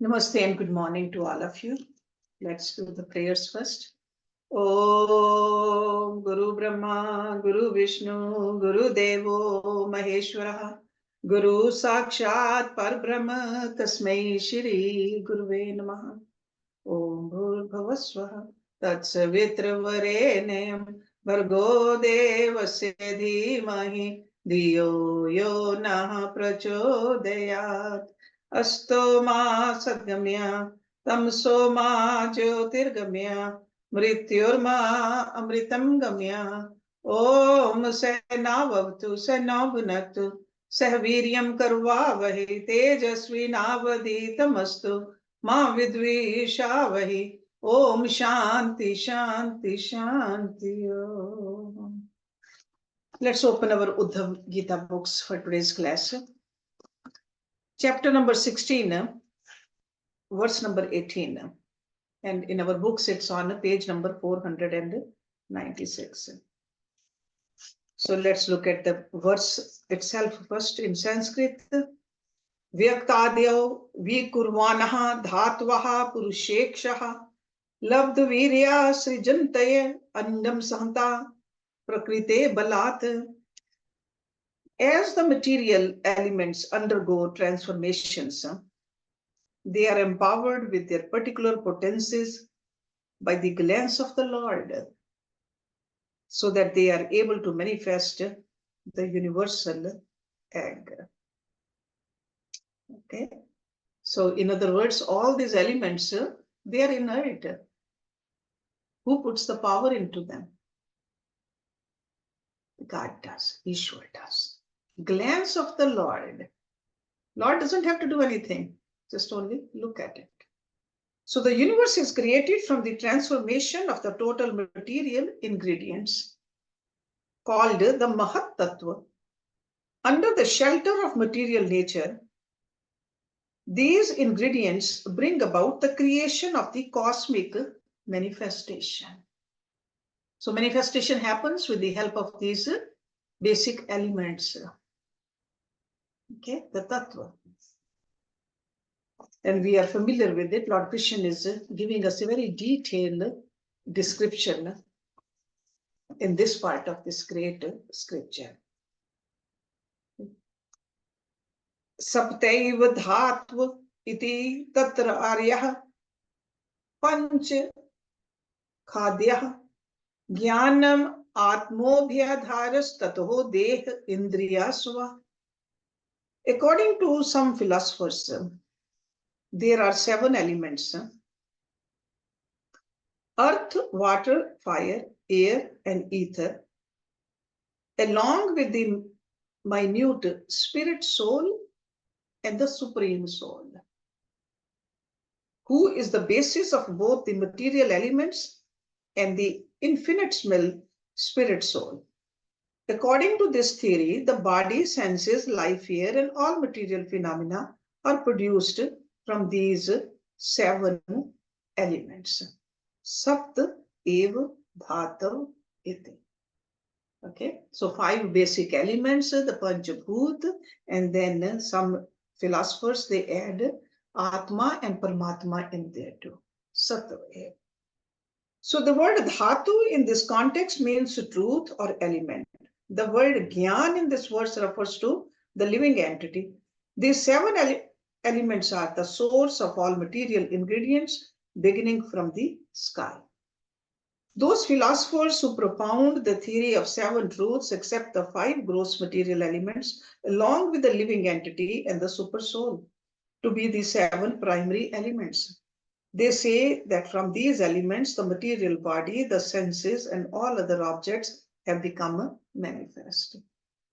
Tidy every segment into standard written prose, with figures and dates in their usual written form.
Namaste and good morning to all of you. Let's do the prayers first. Om Guru Brahma, Guru Vishnu, Guru Devo Maheshwara, Guru Sakshat Parbrahma, Tasmai Shri Guruve Namaha. Om Bhurbhavasvaha, Tatsavitra Bhargo Devasya Dhimahi, Diyo Yo Nah Prachodayat. Asto ma sadgamya, tamso ma jyotirgamya, mrityurma amritam gamya. Om Sahnavavtu Sahnabhunaktu Sahviryam Karvavahi Tejasvi Navaditamastu Ma Vidvishavahi. Om Shanti Shanti Shanti Om. Let's open our Uddhava Gita books for today's class. Chapter number 16, verse number 18. And in our books, it's on page number 496. So let's look at the verse itself first in Sanskrit. Vyaktadyo vikurvanaha dhatvaha purushekshaha labdvirya srijantaya andam sahanta prakrite balat. As the material elements undergo transformations, they are empowered with their particular potencies by the glance of the Lord, so that they are able to manifest the universal egg. Okay, so in other words, all these elements, they are inert. Who puts the power into them? God does, Ishwar does. Glance of the Lord. Lord doesn't have to do anything, just only look at it. So the universe is created from the transformation of the total material ingredients called the Mahat Tattva. Under the shelter of material nature, these ingredients bring about the creation of the cosmic manifestation. So manifestation happens with the help of these basic elements. Okay, the Tattva. And we are familiar with it. Lord Krishna is giving us a very detailed description in this part of this great scripture. Saptaiva dhatva iti tatra aryah panch khadyah jnanam atmobhyadharas tatoh deh indriyasva. According to some philosophers, there are 7 elements: earth, water, fire, air, and ether, along with the minute spirit soul and the supreme soul, who is the basis of both the material elements and the infinitesimal spirit soul. According to this theory, the body, senses, life, air, and all material phenomena are produced from these 7 elements. Sapt eva dhatav iti. Okay, so 5 basic elements, the Panchabhut, and then some philosophers, they add Atma and Paramatma in there too. Sattva. So the word dhatu in this context means truth or element. The word Gyan in this verse refers to the living entity. These 7 elements are the source of all material ingredients, beginning from the sky. Those philosophers who propound the theory of 7 truths accept the 5 gross material elements along with the living entity and the super soul to be the 7 primary elements. They say that from these elements, the material body, the senses, and all other objects have become manifest.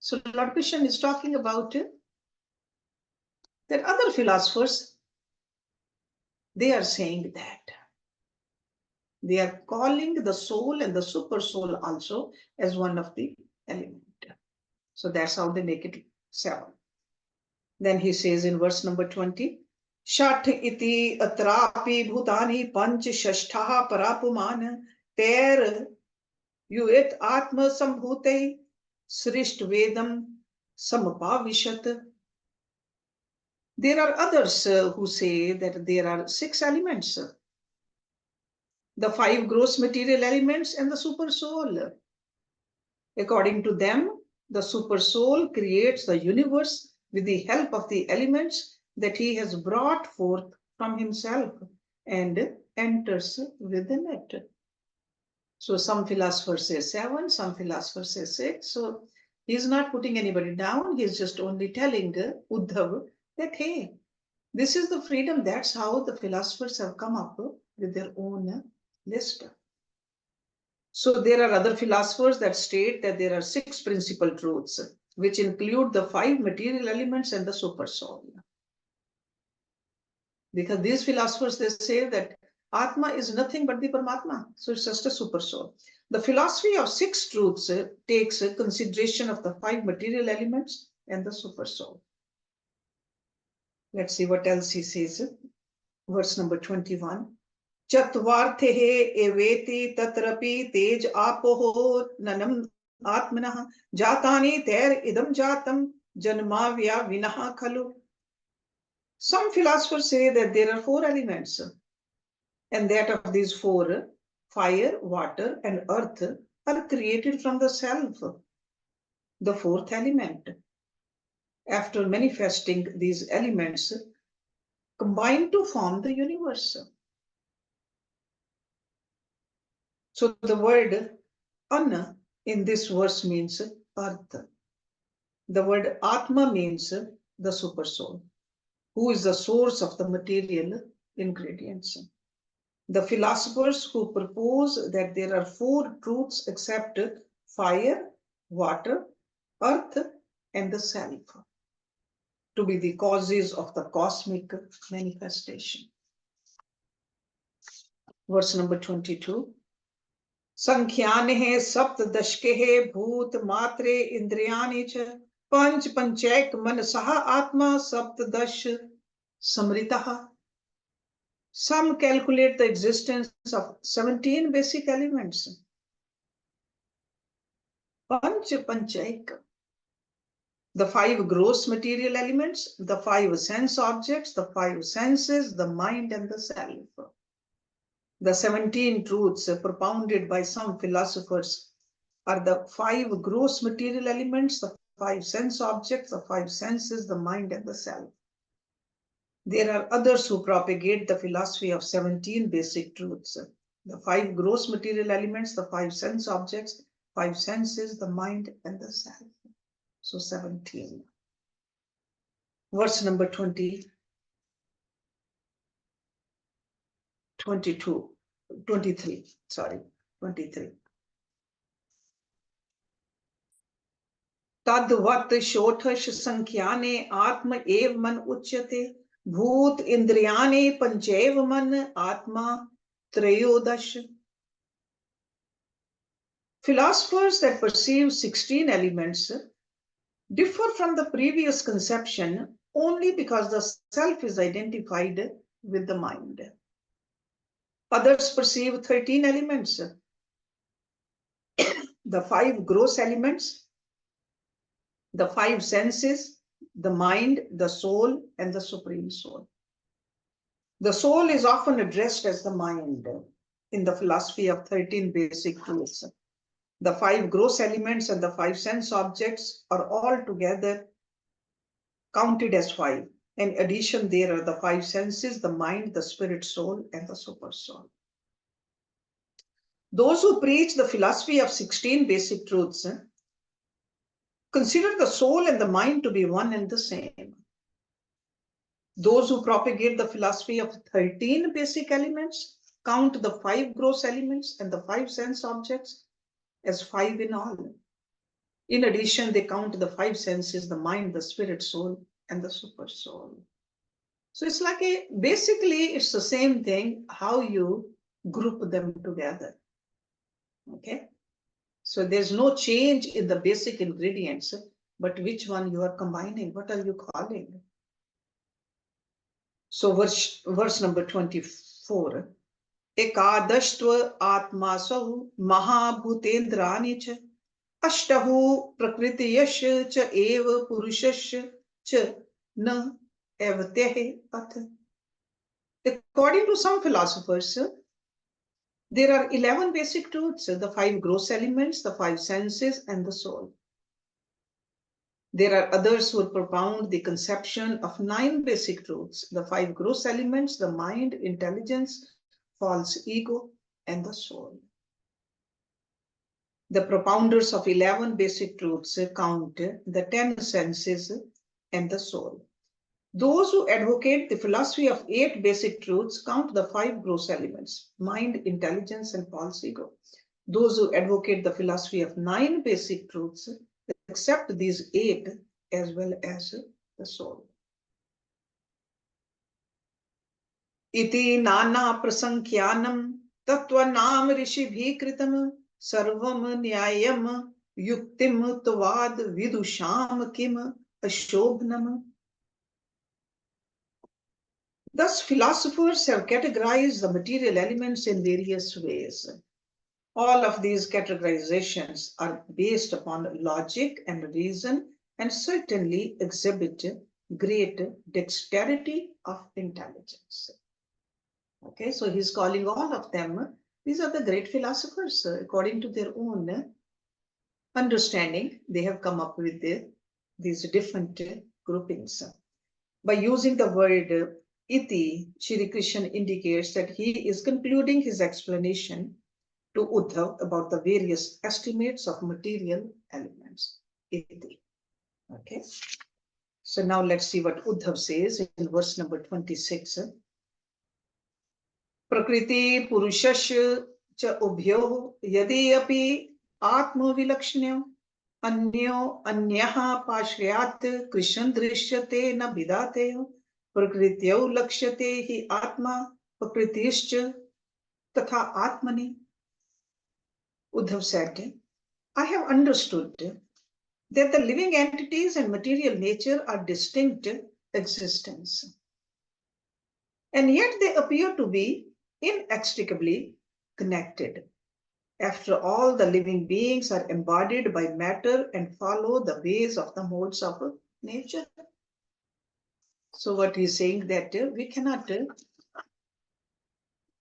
So Lord Krishna is talking about that other philosophers, they are saying that they are calling the soul and the super soul also as one of the elements. So that's how they make it 7. Then he says in verse number 20, Shat iti atrapi bhutani panch shashtha parapuman ter yuet atma sambhute srisht vedam samapavishat. There are others who say that there are 6 elements, the 5 gross material elements and the super soul. According to them, the super soul creates the universe with the help of the elements that he has brought forth from himself and enters within it. So some philosophers say 7, some philosophers say 6. So he's not putting anybody down. He's just only telling Uddhava that, hey, this is the freedom. That's how the philosophers have come up with their own list. So there are other philosophers that state that there are 6 principal truths, which include the 5 material elements and the super soul. Because these philosophers, they say that Atma is nothing but the Paramatma. So it's just a super soul. The philosophy of 6 truths takes consideration of the 5 material elements and the super soul. Let's see what else he says. Verse number 21. Chatvarthehe eveti tatrapi tej apoho nanam atmanah jatani ter idam jatam janmavya vinaha khalu. Some philosophers say that there are 4 elements, and that of these 4, fire, water, and earth, are created from the self, the 4th element. After manifesting these elements, combine to form the universe. So the word Anna in this verse means earth. The word Atma means the super soul, who is the source of the material ingredients. The philosophers who propose that there are 4 truths except fire, water, earth, and the self to be the causes of the cosmic manifestation. Verse number 22. Sankhyanehe saptadashkehe bhut matre indriyani ch panch panchaik manasaha atma saptadash samritaha. Some calculate the existence of 17 basic elements. Panch panchaik. The 5 gross material elements, the 5 sense objects, the 5 senses, the mind, and the self. The 17 truths propounded by some philosophers are the 5 gross material elements, the 5 sense objects, the 5 senses, the mind, and the self. There are others who propagate the philosophy of 17 basic truths, the 5 gross material elements, the 5 sense objects, 5 senses, the mind, and the self. So 17. Verse number 22, 23. तद्वत् शोठश संख्याने आत्म एव मन उच्यते भूत इंद्रियाणि पंचैव मन आत्मा त्रयोदश. Philosophers that perceive 16 elements differ from the previous conception only because the self is identified with the mind. Others perceive 13 elements, the 5 gross elements, the 5 senses, the mind, the soul, and the supreme soul. The soul is often addressed as the mind in the philosophy of 13 basic truths. The 5 gross elements and the 5 sense objects are all together counted as 5. In addition, there are the 5 senses, the mind, the spirit soul, and the super soul. Those who preach the philosophy of 16 basic truths consider the soul and the mind to be one and the same. Those who propagate the philosophy of 13 basic elements count the 5 gross elements and the 5 sense objects as 5 in all. In addition, they count the 5 senses, the mind, the spirit soul, and the super soul. So it's like basically it's the same thing, how you group them together. Okay? So there's no change in the basic ingredients, but which one you are combining, what are you calling? So verse number 24. Ekadashtva atmasahu mahabhutendrani cha ashtahu prakritiyash cha eva purushash cha na evtehe path. According to some philosophers, there are 11 basic truths, the 5 gross elements, the 5 senses, and the soul. There are others who propound the conception of 9 basic truths, the 5 gross elements, the mind, intelligence, false ego, and the soul. The propounders of 11 basic truths count the 10 senses and the soul. Those who advocate the philosophy of 8 basic truths count the 5 gross elements, mind, intelligence, and false ego. Those who advocate the philosophy of 9 basic truths accept these 8 as well as the soul. Iti nana prasankhyanam tattvanam rishibhi kritam sarvam nyayam yuktim tvad vidusham kim ashobhnam. Thus, philosophers have categorized the material elements in various ways. All of these categorizations are based upon logic and reason and certainly exhibit great dexterity of intelligence. Okay, so he's calling all of them, these are the great philosophers. According to their own understanding, they have come up with these different groupings. By using the word iti, Shri Krishna indicates that he is concluding his explanation to Uddhava about the various estimates of material elements. Iti. Okay. So now let's see what Uddhava says in verse number 26. Prakriti purushasya cha ubhyo yadi api atma vilakshnya अन्यो अन्यः पाश्रयात् कृष्ण दृश्यते न विदाते प्रकृत्यौ लक्ष्यते हि आत्मा प्रकृतिश्च तथा आत्मनि. Uddhava said, I have understood that the living entities and material nature are distinct existence, and yet they appear to be inextricably connected. After all, the living beings are embodied by matter and follow the ways of the modes of nature. So what he's saying that we cannot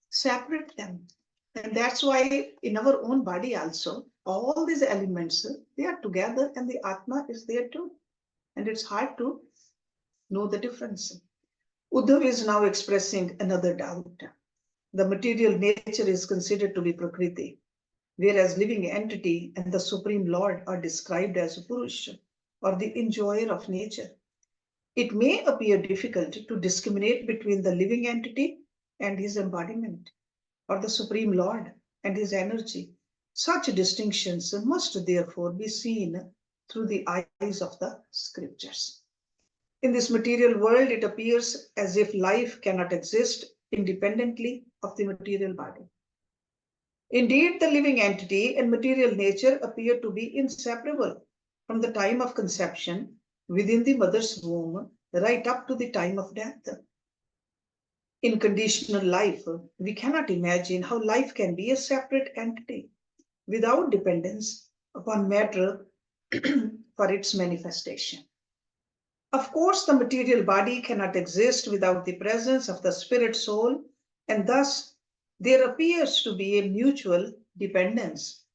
separate them. And that's why in our own body also, all these elements, they are together and the Atma is there too. And it's hard to know the difference. Uddhava is now expressing another doubt. The material nature is considered to be Prakriti, whereas living entity and the Supreme Lord are described as Purusha, or the enjoyer of nature. It may appear difficult to discriminate between the living entity and his embodiment, or the Supreme Lord and his energy. Such distinctions must therefore be seen through the eyes of the scriptures. In this material world, it appears as if life cannot exist independently of the material body. Indeed, the living entity and material nature appear to be inseparable from the time of conception within the mother's womb right up to the time of death. In conditional life, we cannot imagine how life can be a separate entity without dependence upon matter for its manifestation. Of course, the material body cannot exist without the presence of the spirit soul, and thus there appears to be a mutual dependence.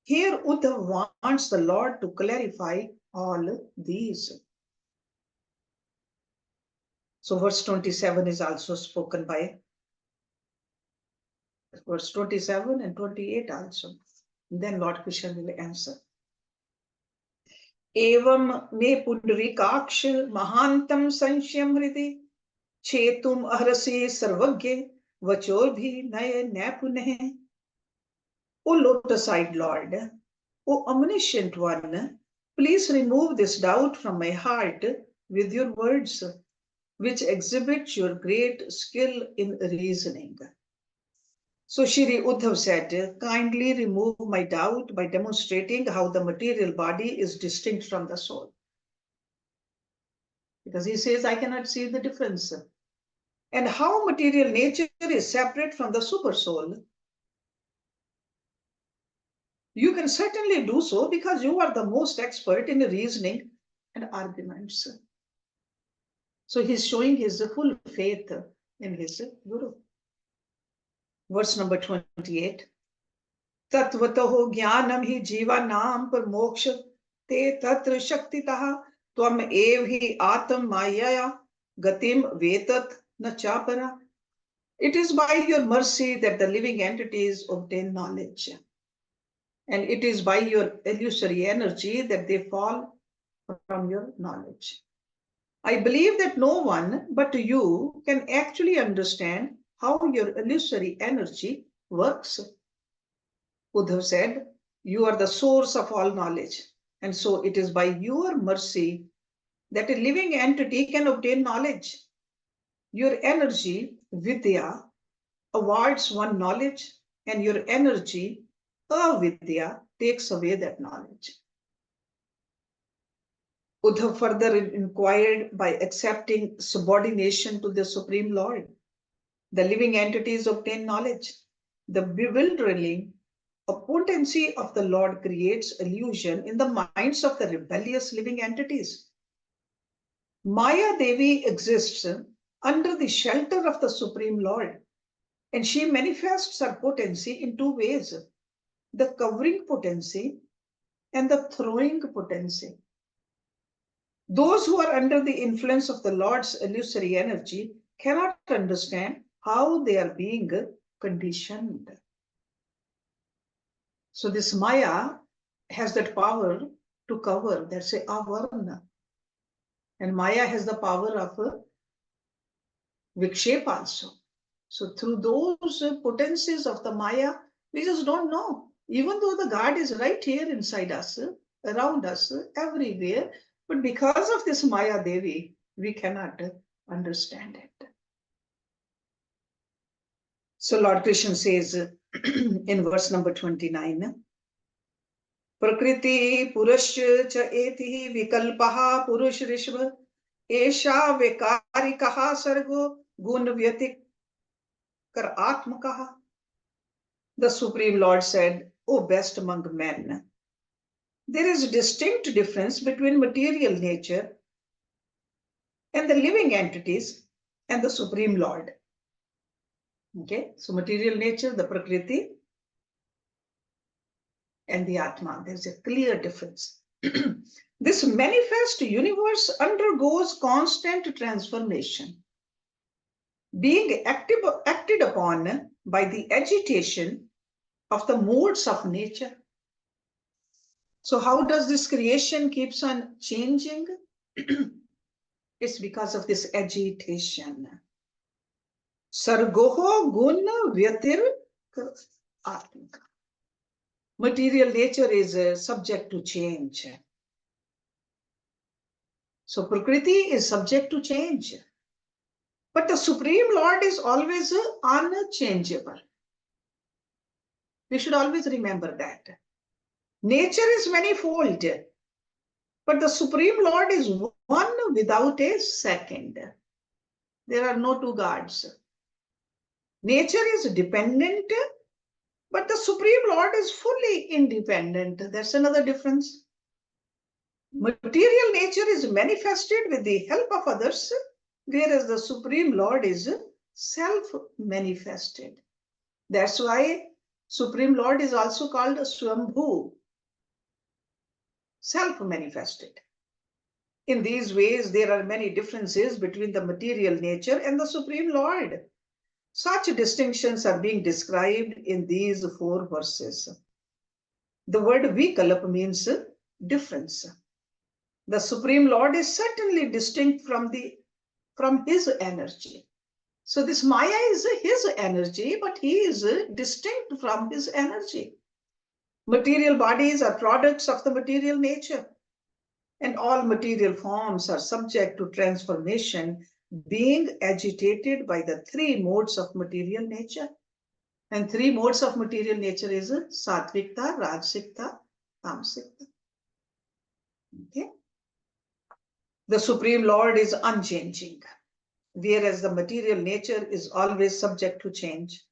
Here, Uddhava wants the Lord to clarify all these. So verse 27 is also spoken by verse 27 and 28 also. Then Lord Krishna will answer. Evam me pundrikaksh mahantam sansyam hridi chetum ahrasi sarvagye vachor bhi naye napuneh. O lotus-eyed Lord, O omniscient one, please remove this doubt from my heart with your words, which exhibit your great skill in reasoning. So Shri Uddhava said, kindly remove my doubt by demonstrating how the material body is distinct from the soul. Because he says, I cannot see the difference. And how material nature is separate from the super soul. You can certainly do so because you are the most expert in reasoning and arguments. So he's showing his full faith in his Guru. Verse number 28. Tatvataho jnanam hi jiva naam par moksha te tatra shaktitah tvam ev hi atam mayaya gatim vetat na chapara. It is by your mercy that the living entities obtain knowledge. And it is by your illusory energy that they fall from your knowledge. I believe that no one but you can actually understand how your illusory energy works. Uddhava said, you are the source of all knowledge. And so it is by your mercy that a living entity can obtain knowledge. Your energy, vidya, awards one knowledge, and your energy, avidya, takes away that knowledge. Uddhava further inquired, by accepting subordination to the Supreme Lord, the living entities obtain knowledge. The bewildering potency of the Lord creates illusion in the minds of the rebellious living entities. Maya Devi exists under the shelter of the Supreme Lord, and she manifests her potency in two ways: the covering potency and the throwing potency. Those who are under the influence of the Lord's illusory energy cannot understand how they are being conditioned. So this Maya has that power to cover, that's a avarna. And Maya has the power of Vikshep also. So through those potencies of the Maya, we just don't know. Even though the God is right here inside us, around us, everywhere, but because of this Maya Devi, we cannot understand it. So Lord Krishna says in verse number 29, Prakriti Purusha cha eti vikalpaha Purush Rishva Esha Vekarikaha Sargo Gunvyatik Kar Atmakaha. The Supreme Lord said, O best among men, there is a distinct difference between material nature and the living entities and the Supreme Lord. Okay, so material nature, the Prakriti, and the Atma, there's a clear difference. This manifest universe undergoes constant transformation, being acted upon by the agitation of the modes of nature. So how does this creation keeps on changing? It's because of this agitation. Sargoho gun vyatir atmika. Material nature is subject to change. So Prakriti is subject to change. But the Supreme Lord is always unchangeable. We should always remember that. Nature is manifold, but the Supreme Lord is one without a second. There are no two gods. Nature is dependent, but the Supreme Lord is fully independent. That's another difference. Material nature is manifested with the help of others, whereas the Supreme Lord is self-manifested. That's why Supreme Lord is also called Swambhu, self-manifested. In these ways, there are many differences between the material nature and the Supreme Lord. Such distinctions are being described in these 4 verses. The word Vikalp means difference. The Supreme Lord is certainly distinct from his energy. So this Maya is his energy, but he is distinct from his energy. Material bodies are products of the material nature, and all material forms are subject to transformation, being agitated by the 3 modes of material nature. And 3 modes of material nature is Satvikta, Rajsikta, Tamsikta. Okay. The Supreme Lord is unchanging, whereas the material nature is always subject to change.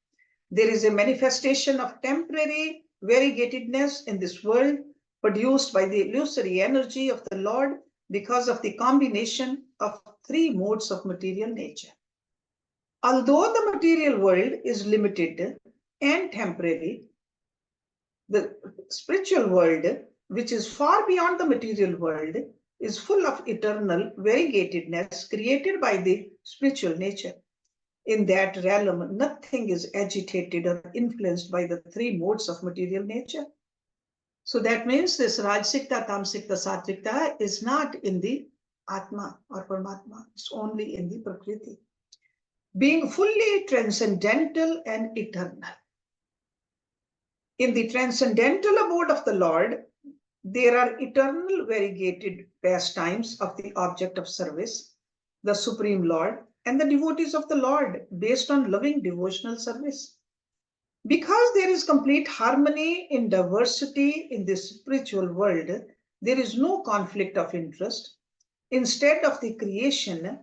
There is a manifestation of temporary variegatedness in this world produced by the illusory energy of the Lord because of the combination of three modes of material nature. Although the material world is limited and temporary, the spiritual world, which is far beyond the material world, is full of eternal variegatedness created by the spiritual nature. In that realm, nothing is agitated or influenced by the three modes of material nature. So that means this Rajsikta, Tamsikta, Satvikta is not in the Atma or Paramatma. It's only in the Prakriti. Being fully transcendental and eternal. In the transcendental abode of the Lord, there are eternal variegated pastimes of the object of service, the Supreme Lord, and the devotees of the Lord based on loving devotional service. Because there is complete harmony in diversity in this spiritual world, there is no conflict of interest. Instead of the creation,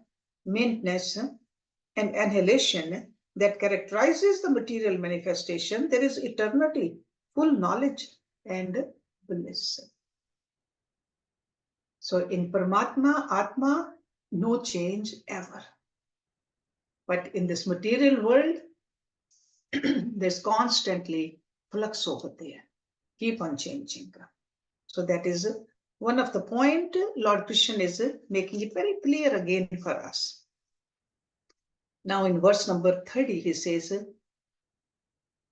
maintenance, and annihilation that characterizes the material manifestation, there is eternity, full knowledge, and bliss. So in Paramatma, Atma, no change ever. But in this material world, there's constantly flux over there, keep on changing. So that is one of the point Lord Krishna is making it very clear again for us. Now in verse number 30, he says,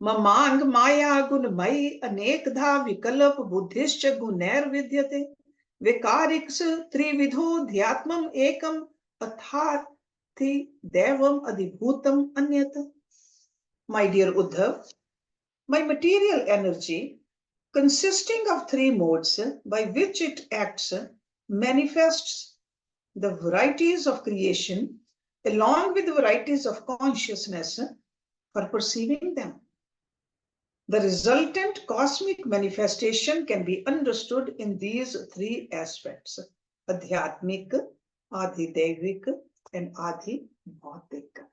Mamang maya gun mai anekdha vikalap buddhischa gunair vidyate vikariks trividho dhyatmam ekam atharthi devam adibhutam anyata. My dear Uddhava, my material energy, consisting of three modes by which it acts, manifests the varieties of creation along with the varieties of consciousness for perceiving them. The resultant cosmic manifestation can be understood in these three aspects: Adhyatmik, Adhidevik, and Adhibhautik.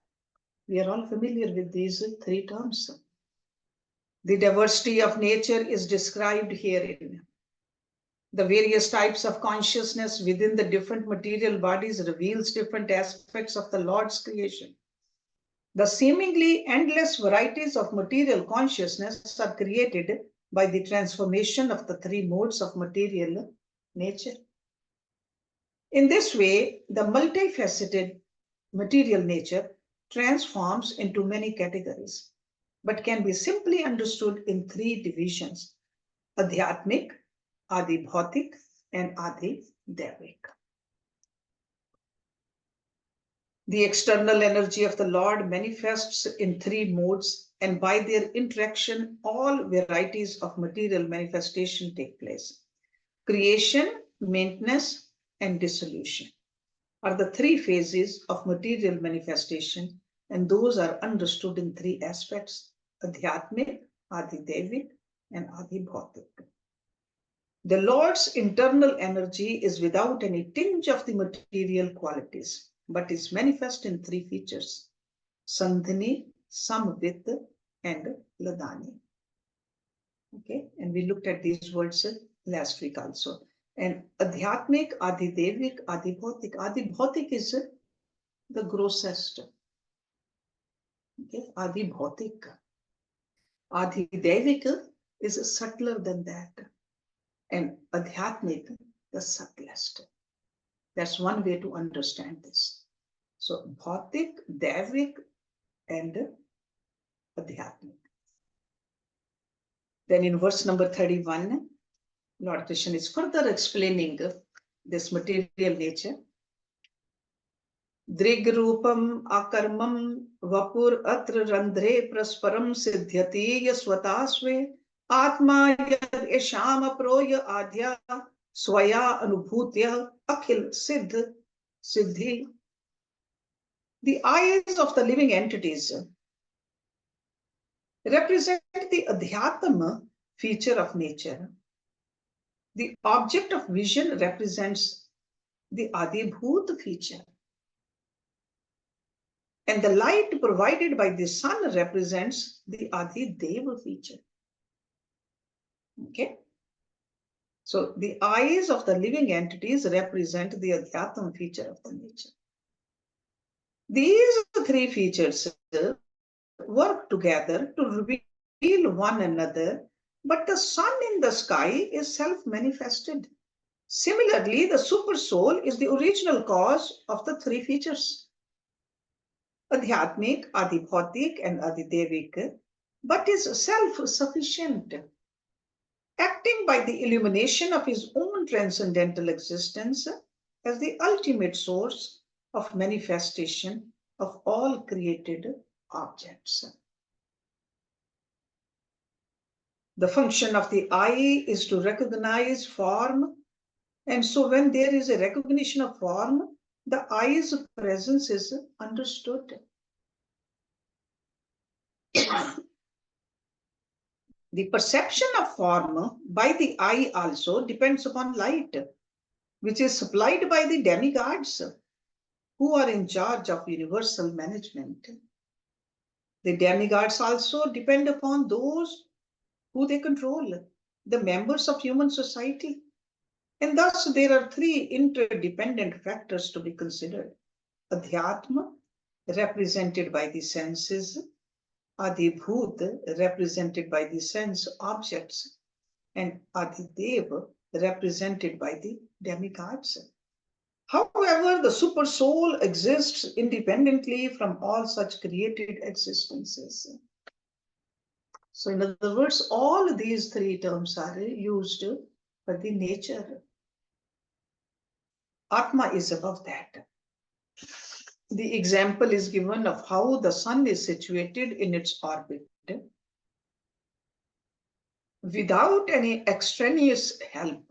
We are all familiar with these three terms. The diversity of nature is described herein. The various types of consciousness within the different material bodies reveals different aspects of the Lord's creation. The seemingly endless varieties of material consciousness are created by the transformation of the three modes of material nature. In this way, the multifaceted material nature transforms into many categories, but can be simply understood in three divisions: Adhyatmik, Adhibhautik, and Adhidevik. The external energy of the Lord manifests in three modes, and by their interaction, all varieties of material manifestation take place. Creation, maintenance, and dissolution are the three phases of material manifestation, and those are understood in three aspects: Adhyatmik, Adhidevik, and Adhibhautik. The Lord's internal energy is without any tinge of the material qualities, but is manifest in three features: Sandhini, Samvit, and Ladani. Okay, and we looked at these words last week also. And Adhyatmik, Adhidevik, Adhibhautik. Adhibhautik is the grossest. Okay, Adhibhautik. Adhidevik is subtler than that. And Adhyatmik, the subtlest. That's one way to understand this. So Bhautik, Devik, and Adhyatmik. Then in verse number 31, Lord Krishna is further explaining this material nature. Drigrupam akarmam vapur atra randhre prasparam siddhyati yasvatasve atma yad esham aproya adhya swaya anubhutya akhil siddhi. The eyes of the living entities represent the adhyatma feature of nature. The object of vision represents the adibhut feature. And the light provided by the sun represents the adhideva feature. Okay? So the eyes of the living entities represent the adhyatma feature of the nature. These three features work together to reveal one another, but the sun in the sky is self-manifested. Similarly, the super soul is the original cause of the three features, Adhyatmik, Adibhautik, and Adidevik, but is self-sufficient, acting by the illumination of his own transcendental existence as the ultimate source of manifestation of all created objects. The function of the eye is to recognize form, and so when there is a recognition of form, the eye's presence is understood. The perception of form by the eye also depends upon light, which is supplied by the demigods who are in charge of universal management. The demigods also depend upon those who they control, the members of human society. And thus there are three interdependent factors to be considered. Adhyatma, represented by the senses, Adibhut, represented by the sense objects, and Adideva, represented by the demigods. However, the super soul exists independently from all such created existences. So, in other words, all these three terms are used for the nature. Atma is above that. The example is given of how the sun is situated in its orbit without any extraneous help.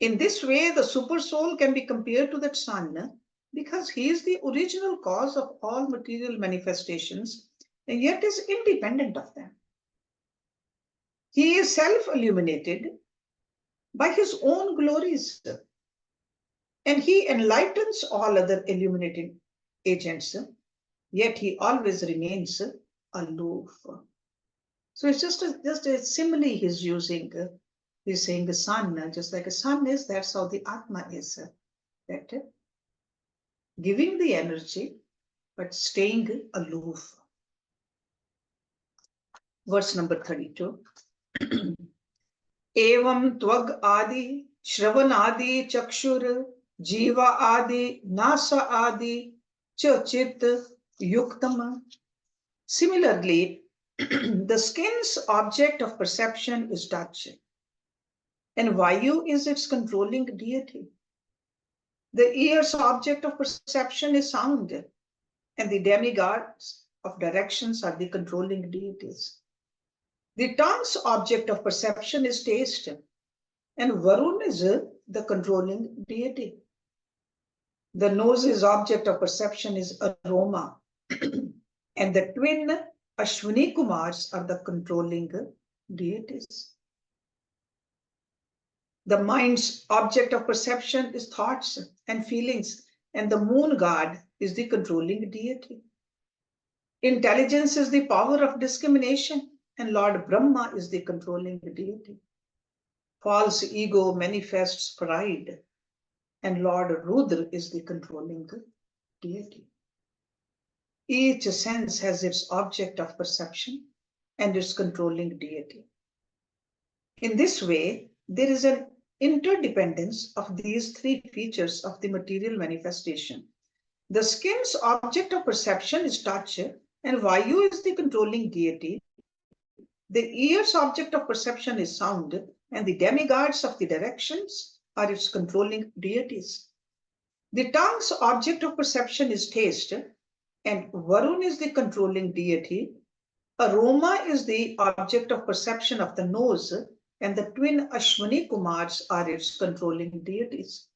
In this way, the super soul can be compared to that sun because he is the original cause of all material manifestations and yet is independent of them. He is self-illuminated by his own glories, and he enlightens all other illuminating agents, yet he always remains aloof. So it's just a simile he's using. He's saying the sun, just like a sun is, that's how the Atma is. That giving the energy, but staying aloof. Verse number 32. Evam tvag adi, shravan adi, chakshur, jiva adi, nasa adi, chit yuktama. Similarly, the skin's object of perception is touch, and Vayu is its controlling deity. The ear's object of perception is sound, and the demigods of directions are the controlling deities. The tongue's object of perception is taste, and Varun is the controlling deity. The nose's object of perception is aroma, and the twin Ashwini Kumars are the controlling deities. The mind's object of perception is thoughts and feelings, and the moon god is the controlling deity. Intelligence is the power of discrimination, and Lord Brahma is the controlling deity. False ego manifests pride, and Lord Rudra is the controlling deity. Each sense has its object of perception and its controlling deity. In this way, there is an interdependence of these three features of the material manifestation. The skin's object of perception is touch, and Vayu is the controlling deity. The ear's object of perception is sound, and the demigods of the directions are its controlling deities. The tongue's object of perception is taste, and Varun is the controlling deity. Aroma is the object of perception of the nose, and the twin Ashwini Kumars are its controlling deities.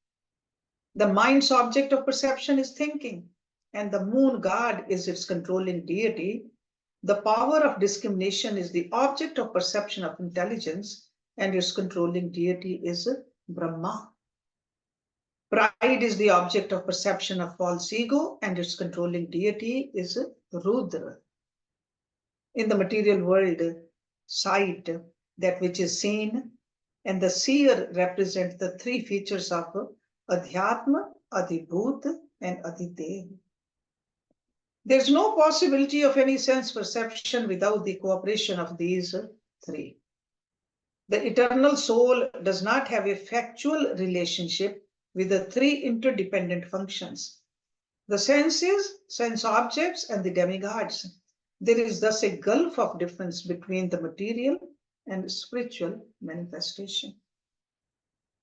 The mind's object of perception is thinking, and the moon god is its controlling deity. The power of discrimination is the object of perception of intelligence, and its controlling deity is Brahma. Pride is the object of perception of false ego, and its controlling deity is Rudra. In the material world, sight, that which is seen, and the seer represent the three features of Adhyatma, Adibhut, and Adidev. There's no possibility of any sense perception without the cooperation of these three. The eternal soul does not have a factual relationship with the three interdependent functions: the senses, sense objects, and the demigods. There is thus a gulf of difference between the material and spiritual manifestation.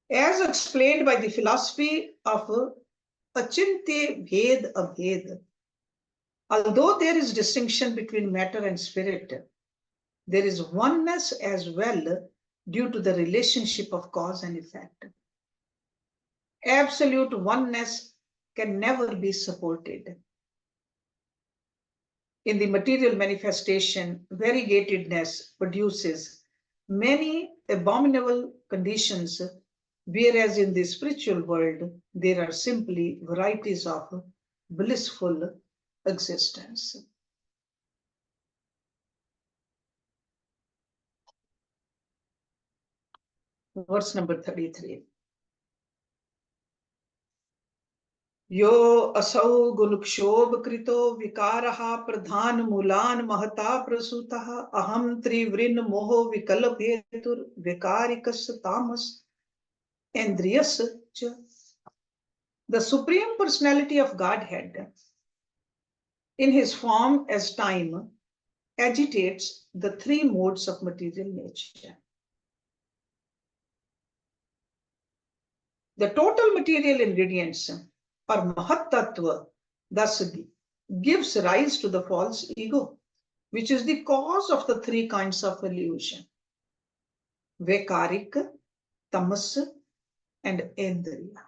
As explained by the philosophy of Achinte Bhed Abhed, although there is distinction between matter and spirit, there is oneness as well due to the relationship of cause and effect. Absolute oneness can never be supported. In the material manifestation, variegatedness produces many abominable conditions, whereas in the spiritual world, there are simply varieties of blissful existence. Verse number 33. यो असौ गुणक्षोभ कृतो विकारः प्रधान मूलान महता प्रसूतः अहम त्रिवृन मोह विकल्प हेतुर विकारिकस तामस इंद्रियस च. The Supreme Personality of Godhead, in his form as time, agitates the three modes of material nature. The total material ingredients, or Mahat Tattva, thus gives rise to the false ego, which is the cause of the three kinds of illusion: Vekarik, Tamas, and Indriya.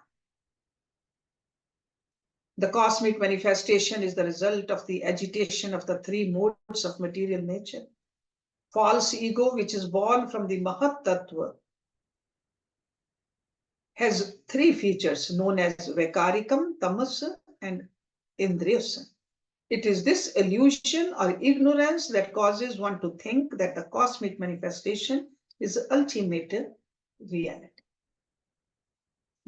The cosmic manifestation is the result of the agitation of the three modes of material nature. False ego, which is born from the Mahat Tattva, has three features known as Vekarikam, Tamas, and Indriyas. It is this illusion or ignorance that causes one to think that the cosmic manifestation is ultimate reality.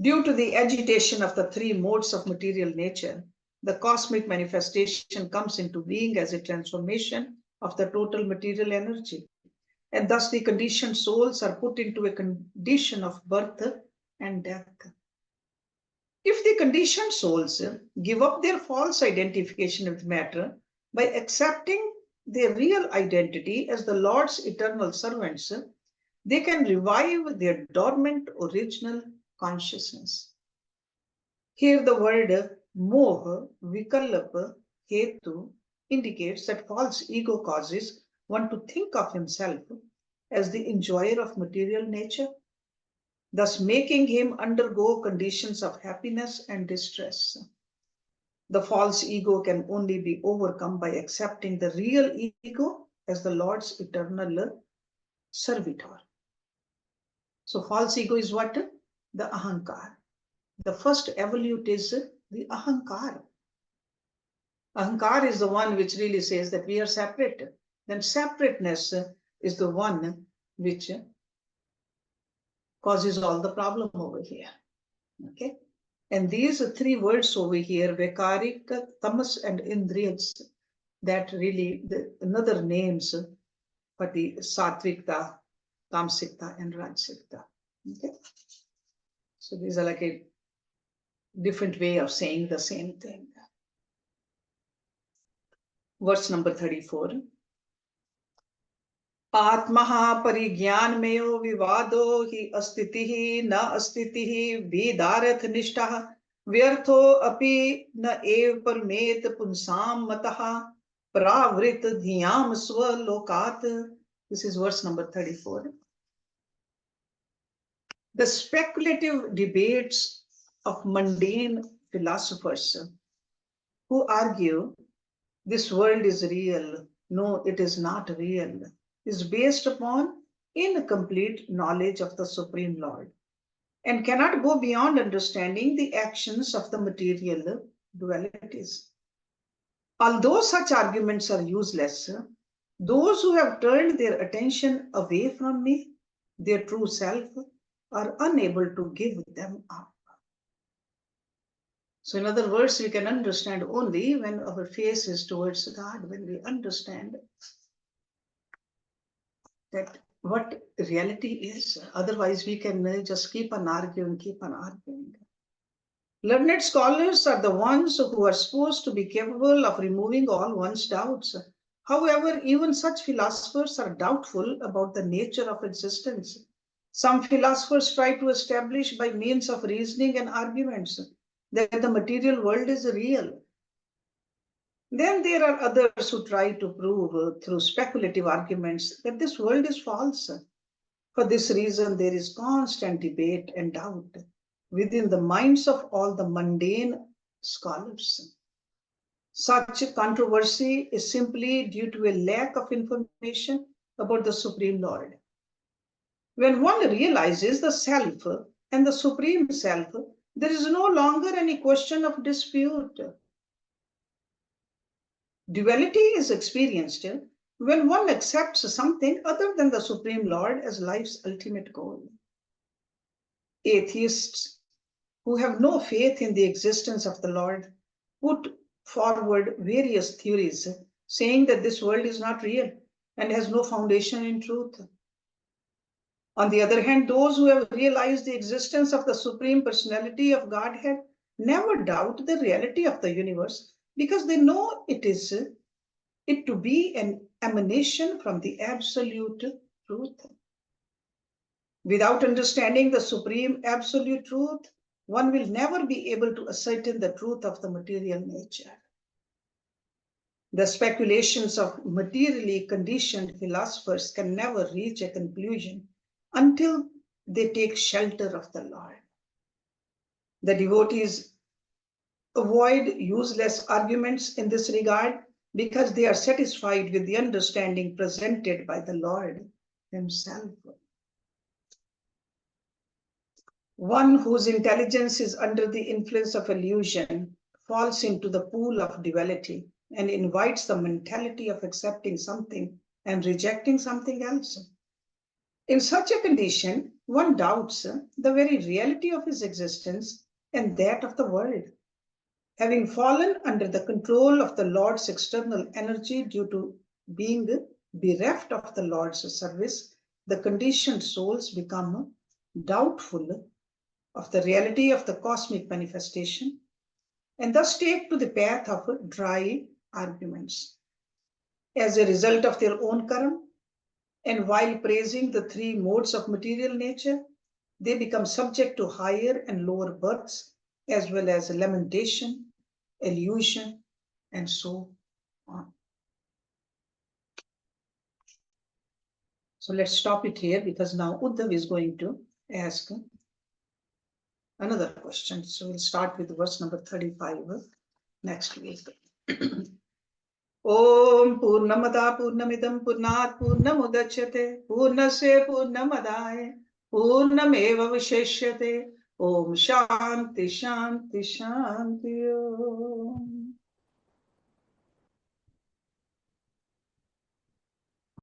Due to the agitation of the three modes of material nature, the cosmic manifestation comes into being as a transformation of the total material energy, and thus the conditioned souls are put into a condition of birth and death. If the conditioned souls give up their false identification with matter by accepting their real identity as the Lord's eternal servants, they can revive their dormant original consciousness. Here the word moha, vikalpa, hetu indicates that false ego causes one to think of himself as the enjoyer of material nature, thus making him undergo conditions of happiness and distress. The false ego can only be overcome by accepting the real ego as the Lord's eternal servitor. So false ego is what? The ahankar. The first evolute is the ahankar. Ahankar is the one which really says that we are separate. Then separateness is the one which causes all the problem over here. Okay? And these three words over here, Vekarik, Tamas, and Indriyas, that really another names for the Satvikta, Tamsikta, and Rajsikta. Okay? So these are like a different way of saying the same thing. Verse number 34. Atmaha parigyanmeo vivado hi astitihi na astitihi vidarath nishtah vyartho api na ev parmet punsam mataha pravrit dhyam swa lokat. This is verse number 34. The speculative debates of mundane philosophers who argue this world is real, no, it is not real, is based upon incomplete knowledge of the Supreme Lord and cannot go beyond understanding the actions of the material dualities. Although such arguments are useless, those who have turned their attention away from me, their true self, are unable to give them up. So in other words, we can understand only when our face is towards God, when we understand that what reality is. Otherwise, we can just keep on arguing, keep on arguing. Learned scholars are the ones who are supposed to be capable of removing all one's doubts. However, even such philosophers are doubtful about the nature of existence. Some philosophers try to establish by means of reasoning and arguments that the material world is real. Then there are others who try to prove through speculative arguments that this world is false. For this reason, there is constant debate and doubt within the minds of all the mundane scholars. Such controversy is simply due to a lack of information about the Supreme Lord. When one realizes the self and the Supreme Self, there is no longer any question of dispute. Duality is experienced when one accepts something other than the Supreme Lord as life's ultimate goal. Atheists who have no faith in the existence of the Lord put forward various theories saying that this world is not real and has no foundation in truth. On the other hand, those who have realized the existence of the Supreme Personality of Godhead never doubt the reality of the universe because they know it to be an emanation from the absolute truth. Without understanding the supreme absolute truth, one will never be able to ascertain the truth of the material nature. The speculations of materially conditioned philosophers can never reach a conclusion until they take shelter of the Lord. The devotees avoid useless arguments in this regard because they are satisfied with the understanding presented by the Lord Himself. One whose intelligence is under the influence of illusion falls into the pool of duality and invites the mentality of accepting something and rejecting something else. In such a condition, one doubts the very reality of his existence and that of the world. Having fallen under the control of the Lord's external energy due to being bereft of the Lord's service, the conditioned souls become doubtful of the reality of the cosmic manifestation and thus take to the path of dry arguments. As a result of their own karma, and while praising the three modes of material nature, they become subject to higher and lower births, as well as lamentation, illusion, and so on. So let's stop it here because now Uddhava is going to ask another question. So we'll start with verse number 35 next week. Om Purnamada Purnamidam Purnat Purnamudachyate Purnasya Purnamadaye Purnameva Visheshyate Om Shanti Shanti Shanti Om.